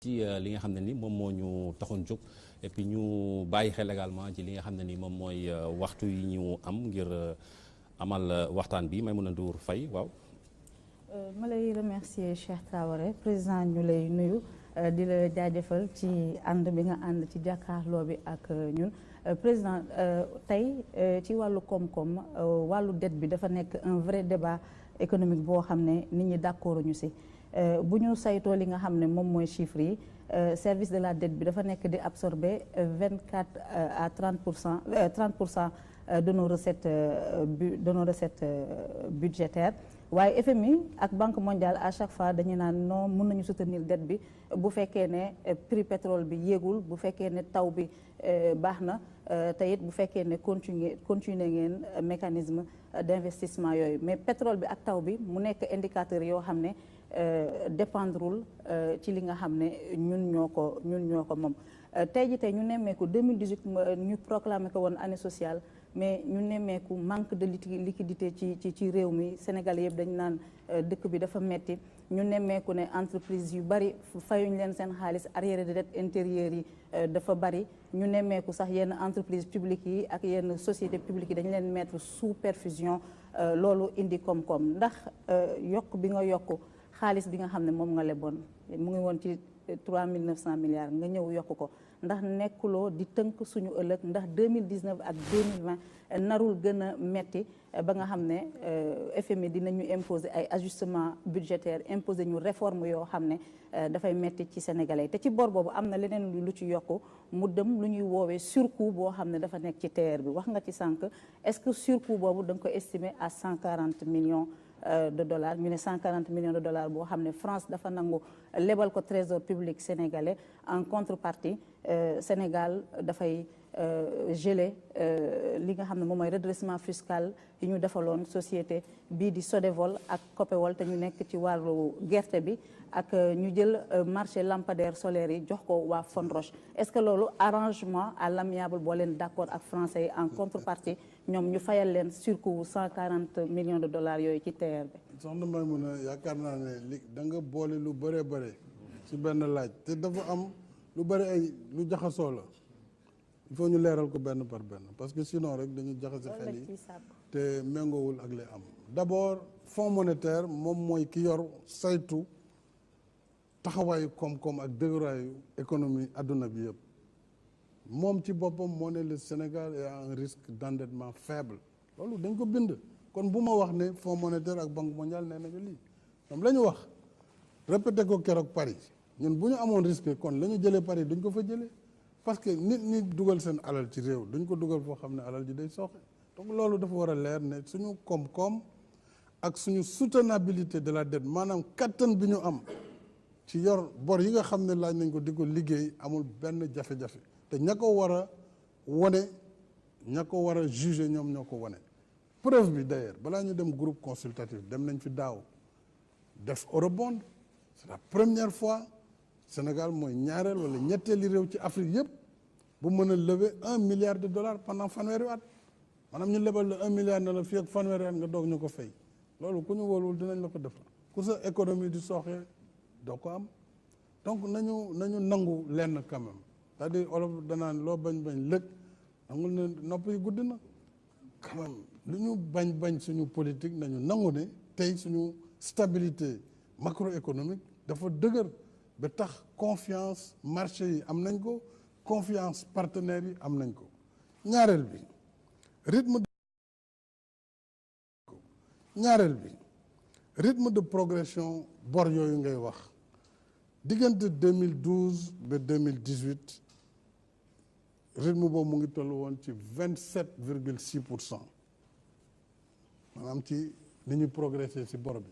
ci li nga xam ne ni moom moo ñu taxoon jóg et puis ñu bàyyi xel également ci li nga xam ne ni moom mooy waxtu yi ñu am ngir amal waxtaan bi Maimouna Ndour Faye waaw. ma lay remercier Cheikh Traoré président ñu lay nuyu di la jaajëfal ci ànd bi nga ànd ci jàkkaarloo bi ak ñun président tey ci wàllu koom-koom wàllu dette bi dafa nekk un vrai débat économique boo xam ne nit ñi d'accord ñu ci. bu ñu saytoo li nga xam ne moom mooy chiffres yi service de la dette bi dafa nekk di absorber 24 à 30% de nos recettes budgétaires waaye FMI ak Banque mondiale à chaque fois dañu naan non mën nañu soutenir dette bi bu fekkee ne prix pétrole bi yéegul bu fekkee ne taw bi baax na te it bu fekkee ne continuer ngeen mécanisme d'investissement yooyu mais pétrole bi ak taw bi mu nekk indicateur yoo xam ne dépendrul ci li nga xam ne ñun ñoo ko moom tey ji tey ñu nemmeeku 2018 ñu proclamé ko woon année sociale mais ñu nemmeeku manque de liquidité ci réew mi Sénégal yëpp dañu naan dëkk bi dafa metti ñu nemmeeku ne entreprise yu bari fayuñ leen seen xaalis arriéré de dette intérieure yi dafa bari ñu nemmeeku sax yenn entreprise publique yi ak yenn société publique yi dañu leen mettre sous perfusion loolu indi koom-koom ndax yokk bi nga yokk xaalis bi nga xam ne moom nga leboon mu ngi woon ci 3900 milliards nga ñëw yokk ko ndax nekkuloo di tënk suñu ëllëg ndax 2019 ak 2020 narul gën a metti ba nga xam ne FMI dinañu imposer ay ajustement budgétaire imposer ñu réforme yoo xam ne dafay metti ci sénégalais te ci bor boobu am na leneen lu ci yokku mu dem lu ñuy woowee surcoût boo xam ne dafa nekk ci TER bi wax nga ci sànq est-ce que surcoût boobu da nga ko estimer à 140 millions de dollars ñu ne 140 millions de dollars boo xam ne France dafa nangu lebal ko trésor public sénégalais en contrepartie Sénégal dafay geler li nga xam ne moom mooy redressement fiscal yi ñu defaloon société bii di Sodevol ak Copéol te ñu nekk ci wàllu gerte bi ak ñu jël marché lampadaire solaire yi jox ko waa Fonroche est-ce que loolu arrangement à l'amiable boo leen d'accord ak français yi en contrepartie ñoom ñu fayal leen surcoût 140 millions de dollars yooyu ci TER bi. soxna Maimouna yaakaar naa ne li da nga boole lu bëree bëri ci benn laaj te dafa am lu bëri ay lu jaxasoo la il faut ñu leeral ko benn par benn parce que sinon rek dañu jaxase xel yi te méngoowul ak li am d'abord fonds monétaire moom mooy ki yor saytu taxawaayu koom-koom ak dëgëraayu économie adduna bi yëpp moom ci boppam moo ne le Sénégal est à un risque d'endettement faible loolu dañ ko bind kon bu ma wax ne fonds monétaire ak banque mondiale nee nañu lii ñoom la ñu wax répété ko keroog Paris ñun bu ñu amoon risque kon la ñu jëlee Paris duñ ko fa jëlee parce que nit ñi dugal seen alal ci réew duñ ko dugal foo xam ne alal ji day sooxe donc loolu dafa war a leer ne suñu koom-koom ak suñu soutenabilité de la dette maanaam kattan bi ñu am ci yor bor yi nga xam ne laaj nañ ko di ko liggéey amul benn jafe-jafe te ña ko war a wane ña ko war a juger ñoom ñoo ko wane preuve bi d'ailleurs balaa ñu dem groupe consultatif dem nañ fi daaw def eurobond c'est la première fois Sénégal mooy ñaareel wala ñetteeli réew ci Afrique yëpp bu mën a lever 1 milliard de dollars pendant fanweeri at maanaam ñu lebal la 1 milliard ne la fii ak fanweeri at nga doog ñu ko fay loolu ku ñu wóoluwul dinañ la ko defal ku sa économie di sooxee doo ko am donc nañu nangu lenn quand même c'est-à-dire olof danaan loo bañ lëg nangul ne nopp yi guddi na quand même lu ñu bañ suñu politique nañu nangu ne tey suñu stabilité macroéconomique dafa dëgër ba tax confiance marché yi am nañ ko confiance partenaires yi am nañ ko ñaareel bi rythme de progression bor yooyu ngay wax diggante 2012 ba 2018 rythme boobu mu ngi toll woon ci 27,6% maanaam ci ni ñu progressé ci bor bi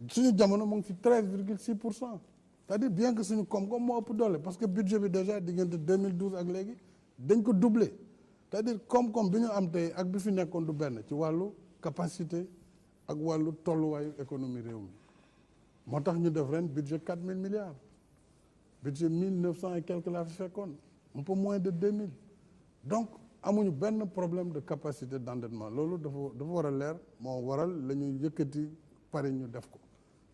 suñu jamono mu ngi ci 13,6%. c'est-à-dire bien que suñu koom-koom moo ëpp doole parce que budget bi déjà diggante 2012 ak léegi dañ ko doublé c'est-à-dire koom-koom bi ñu am tey ak bi fi nekkoon du benn ci wàllu capacité ak wàllu tolluwaayu économie réew mi moo tax ñu def ren budget 4000 milliards budget 1900 et quelque laa fi fekkoon un peu moins de 2000 donc amuñu benn problème de capacité d'endettement loolu dafa war a leer moo waral la ñuy yëkkati pare ñu def ko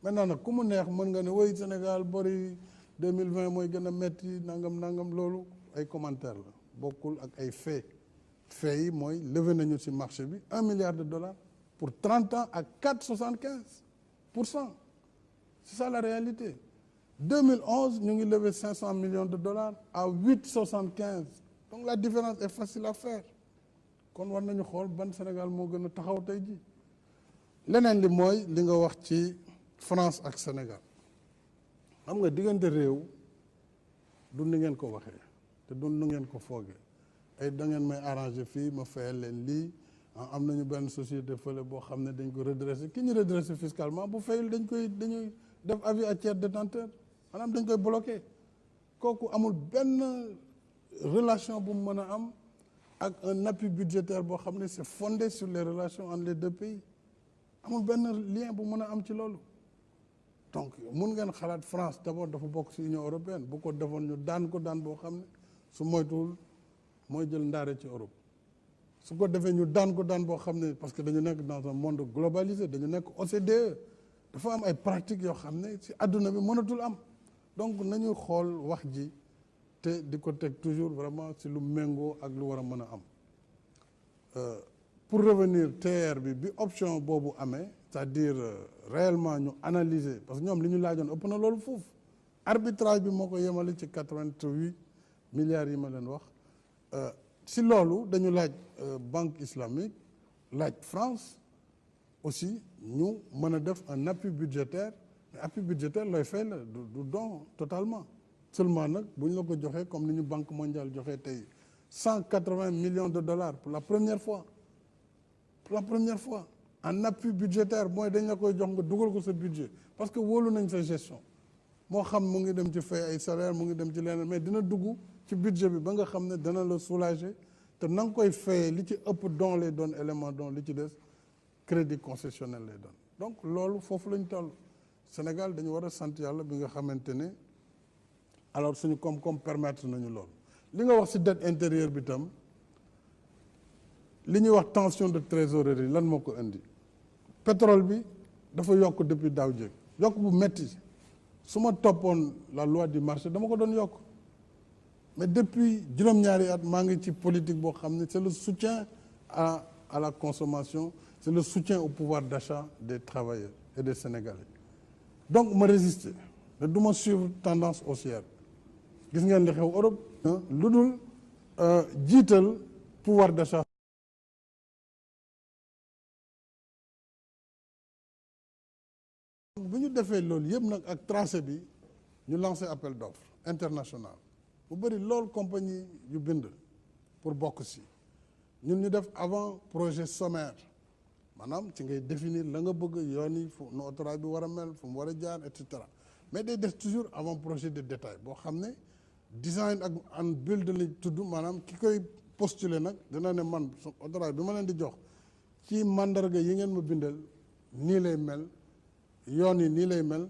maintenant nag ku mu neex mën nga ne woy Sénégal bori 2020 mooy gën a metti nangam loolu ay commentaire la bokkul ak ay fait yi mooy levé nañu ci marché bi 1 milliard de dollars pour 30 ans à 4,75%. C'est ça la réalité. 2011 ñu ngi levé 500 millions de dollars à 8,75. Donc la différence est facile à faire. kon war nañu xool ban Sénégal moo gën a taxaw tey ji leneen li mooy li nga wax ci France ak Sénégal xam nga diggante réew du ni ngeen ko waxee te du nu ngeen ko foogee ay da ngeen may arranger fii ma fayal leen lii am nañu benn société fële boo xam ne dañ ko redresser ki ñu redresser fiscalement bu fayul dañuy def avis à tiers détenteur maanaam dañ koy bloqué kooku amul benn relation bu mu mën a am ak un appui budgétaire boo xam ne c'est fondé sur les relations entre les deux pays amul benn lien bu mën a am ci loolu donc mun ngeen xalaat France d'abord dafa bokk ci Union européenne bu ko defoon ñu daan ko daan boo xam ne su moytuwul mooy jël ndaare ci Europe su ko defee ñu daan ko daan boo xam ne parce que dañu nekk dans un monde globalisé dañu nekk OCDE dafa am ay pratiques yoo xam ne ci àdduna bi mënatul am donc nañu xool wax ji te di ko teg toujours vraiment ci lu méngoo ak lu war a mën a am pour revenir TER bi option boobu amee c'est-à-dire réellement ñu analyser parce que ñoom li ñu laajoon ëpp na loolu foofu arbitrage bi moo ko yemale ci 88 milliards yi ma leen wax si loolu dañu laaj banque islamique laaj France aussi ñu mën a def un appui budgétaire mais appui budgétaire looy fay la du don totalement seulement nag bu ñu la ko joxee comme ni ñu banque mondiale joxee tey 180 millions de dollars pour la première fois en appui budgétaire mooy dañ la koy jox nga dugal ko sa budget parce que wóolu nañ sa gestion moo xam mu ngi dem ci fay ay salaire mu ngi dem ci leneen mais dina dugg ci budget bi ba nga xam ne dana la soulager te na nga koy fayee li ci ëpp don lay doon élément don li ci des crédit concessionnel lay doon donc loolu foofu lañ toll Sénégal dañu war a sant yàlla bi nga xamante ne alors suñu koom-koom permettre nañu loolu li nga wax ci dette intérieure bi tam li ñuy wax tension de trésorerie lan moo ko indi pétrole bi dafa yokk depuis daaw jéeg yokk bu metti su ma toppoon la loi du marché dama ko doon yokk mais depuis juróom-ñaari at maa ngi ci politique boo xam ne c'est le soutien à la consommation c'est le soutien au pouvoir d'achat des travailleurs et des Sénégalais donc ma résister ne du ma suivre tendance haussière gis ngeen li xew Europe lu dul jiital pouvoir d'achat bu ñu defee loolu yëpp nag ak tracé bi ñu lancé appel d'offres international bu bëri loolu compagnie yu bind pour bokk si ñun ñu def avant projet sommaire maanaam ci ngay définir la nga bëgg yoon yi fu nu autorail bi war a mel fu mu war a jaar et cetera mais day def toujours avant projet de détail boo xam ne design ak and build lañ tudd maanaam ki koy postuler nag dina ne man autorail bi ma leen di jox ci mandarga yi ngeen ma bindal nii lay mel yoon yi nii lay mel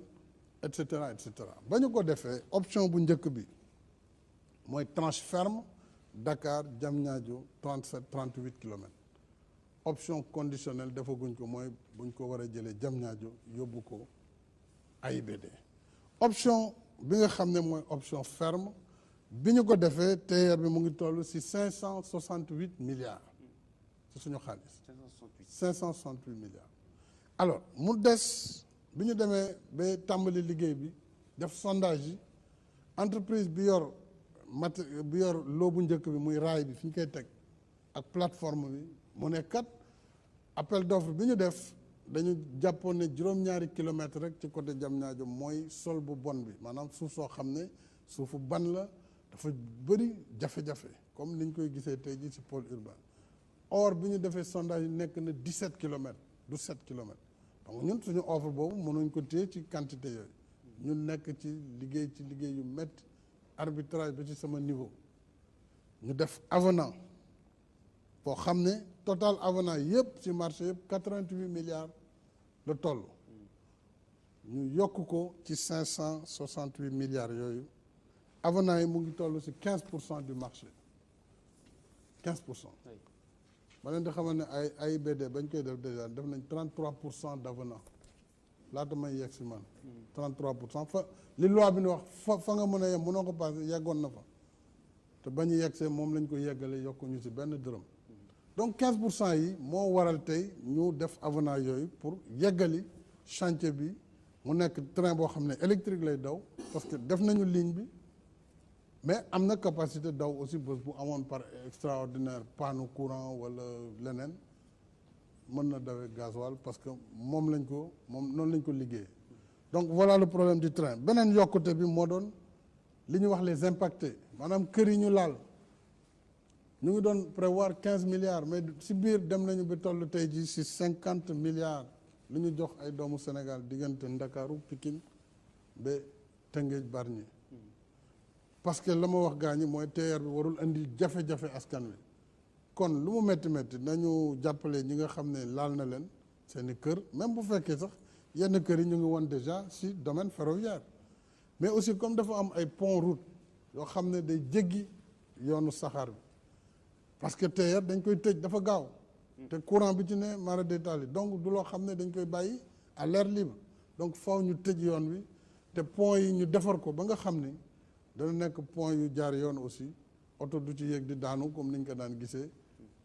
et cetera et cetera ba ñu ko defee option bu njëkk bi mooy tranche ferme Dakar Diamniadio 37 38 kilomètres option conditionnelle defaguñ ko mooy buñ ko war a jëlee Diamniadio yóbbu ko AIBD option bi nga xam ne mooy option ferme bi ñu ko defee TER bi mu ngi toll ci 568 milliards ci suñu xaalis 568 milliards alors mu des bi ñu demee ba tàmbali liggéey bi def sondage yi entreprise bi yor loo bu njëkk bi muy raay bi fi ñu koy teg ak plateforme bi mu ne kat appel d'offre bi ñu def dañu jàppoon ne juróom-ñaari kilomètres rek ci côté Diamniadio mooy sol bu bon bi maanaam suuf soo xam ne suufu ban la dafa bëri jafe-jafe comme ni ñu koy gisee tey jii ci pôle urbain or bi ñu defee sondage yi nekk na 17 kilomètres du 7 kilomètres donc ñun suñu offre boobu mënuñ ko téye ci quantité yooyu ñun nekk ci liggéey yu métti arbitrage ba ci sama niveau ñu def avenant boo xam ne total avenant yëpp ci marché yëpp 88 milliards la toll ñu yokk ko ci 568 milliards yooyu avenant yi mu ngi toll ci 15% du marché 15%. ma leen di xamal ne ay AIBD bañ koy def déjà def nañ 33% d'avenant laata may yegg si man 33% fa li loi bi ni wax fa nga mën a yem mënoo ko passé yeggoon na fa te ba ñu yeggsee moom lañ ko yeggale yokkuñu si benn dërëm donc 15% yi moo waral tey ñu def avenant yooyu pour yeggali chantier bi mu nekk train boo xam ne électrique lay daw parce que def nañu ligne bi mais am na capacité daw aussi bés bu amoon par extraordinaire panne courant wala leneen mën na dawee gasoil parce que moom noonu lañ ko liggéey donc voilà le problème du train beneen yokkute bi moo doon li ñu wax les impactés maanaam kër yi ñu laal ñu ngi doon prévoir 15 milliards mais si biir dem nañu ba toll tey ji si 50 milliards lu ñu jox ay doomu Sénégal diggante Ndakaaru Pikine ba Tëngéej Bargny parce que la ma wax gaa ñi mooy TER bi warul indi jafe-jafe askan wi kon lu mu métti métti nañu jàppale ñi nga xam ne laal na leen seeni kër même bu fekkee sax yenn kër yi ñu ngi woon déjà si domaine ferroviaire mais aussi comme dafa am ay pont route yoo xam ne day jéggi yoonu saxaar bi parce que TER dañ koy tëj dafa gaaw te courant bi ci ne mara détaillé donc du loo xam ne dañ koy bàyyi à l'air libre donc faw ñu tëj yoon wi te pont yi ñu defar ko ba nga xam ni dana nekk pont yu jaar yoon aussi oto du ci yéeg di daanu comme niñ ko daan gisee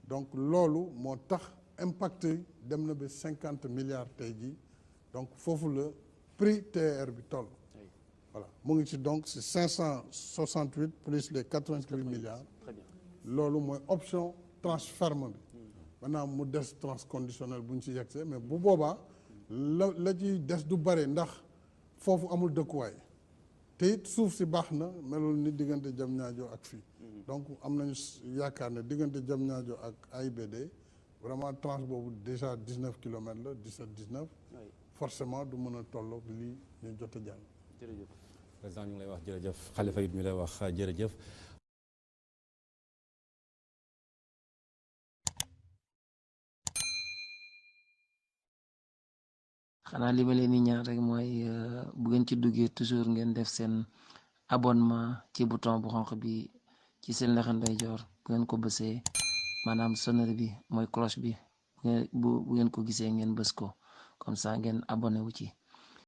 donc loolu moo tax impact yi dem na ba 50 milliards tey jii donc foofu la prix TER bi toll voilà mu ngi ci donc c'est 568 plus les 88 milliards loolu mooy option tranche ferme bi maintenant mu des tranche conditionnelle bu ñu ci yegsee mais bu boobaa la ci des du bare ndax foofu amul dëkkuwaay te it suuf si baax na melul ni diggante Diamniadio ak fii donc am nañu yaakaar ne diggante Diamniadio ak AIBD vraiment tranche boobu déjà 19 kilomètres la 17-19 forcément du mën a tolloog lii ñu jot a jàll. jërëjëf président ñu ngi lay wax jërëjëf Khalifa it ñu lay wax jërëjëf. xanaa li ma leen di ñaan rek mooy bu ngeen ci duggee toujours ngeen def seen abonnement ci bouton bu xonq bi ci seen loxo ndeyjoor bu ngeen ko bësee maanaam sonnerie bi mooy cloche bi bu ngeen ko gisee ngeen bës ko comme ça ngeen abonné wu ci